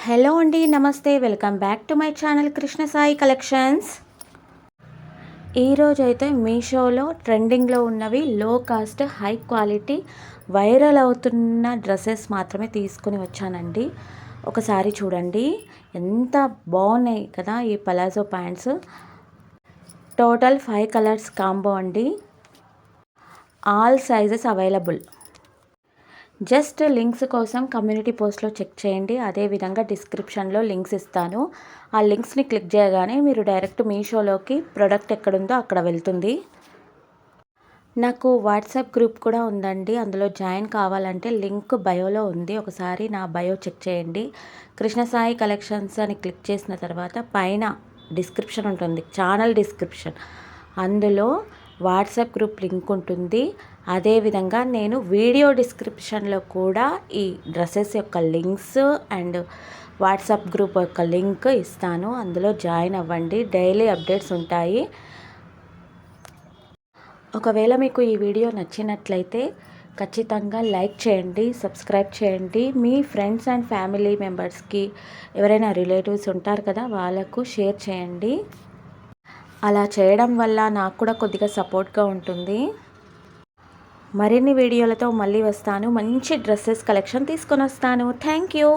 Hello అండి, namaste. Welcome back to my channel Krishna Sai collections. ఈరోజు అయితే మీషోలో ట్రెండింగ్లో ఉన్నవి low cost high quality viral అవుతున్న డ్రెస్సెస్ మాత్రమే తీసుకుని వచ్చానండి. ఒకసారి చూడండి, ఎంత బాగున్నాయి కదా ఈ palazzo pants. Total 5 colours combo అండి. All sizes available. Just links కోసం కమ్యూనిటీ పోస్ట్లో చెక్ చేయండి. అదేవిధంగా డిస్క్రిప్షన్లో లింక్స్ ఇస్తాను. ఆ లింక్స్ని క్లిక్ చేయగానే మీరు డైరెక్ట్ మీషోలోకి ప్రోడక్ట్ ఎక్కడుందో అక్కడ వెళ్తుంది. నాకు వాట్సాప్ గ్రూప్ కూడా ఉందండి. అందులో జాయిన్ కావాలంటే లింక్ బయోలో ఉంది. ఒకసారి నా బయో చెక్ చేయండి. కృష్ణ సాయి కలెక్షన్స్ అని క్లిక్ చేసిన తర్వాత పైన డిస్క్రిప్షన్ ఉంటుంది, ఛానల్ డిస్క్రిప్షన్. అందులో వాట్సాప్ గ్రూప్ లింక్ ఉంటుంది. అదేవిధంగా నేను వీడియో డిస్క్రిప్షన్లో కూడా ఈ డ్రెస్సెస్ యొక్క లింక్స్ అండ్ వాట్సాప్ గ్రూప్ యొక్క లింక్ ఇస్తాను. అందులో జాయిన్ అవ్వండి. డైలీ అప్డేట్స్ ఉంటాయి. ఒకవేళ మీకు ఈ వీడియో నచ్చినట్లయితే ఖచ్చితంగా లైక్ చేయండి, సబ్స్క్రైబ్ చేయండి. మీ ఫ్రెండ్స్ అండ్ ఫ్యామిలీ మెంబర్స్కి, ఎవరైనా రిలేటివ్స్ ఉంటారు కదా, వాళ్ళకు షేర్ చేయండి. అలా చేయడం వల్ల నాకు కూడా కొద్దిగా సపోర్ట్గా ఉంటుంది. మరిన్ని వీడియోలతో మళ్ళీ వస్తాను. మంచి డ్రెస్సెస్ కలెక్షన్ తీసుకొని వస్తాను. Thank you.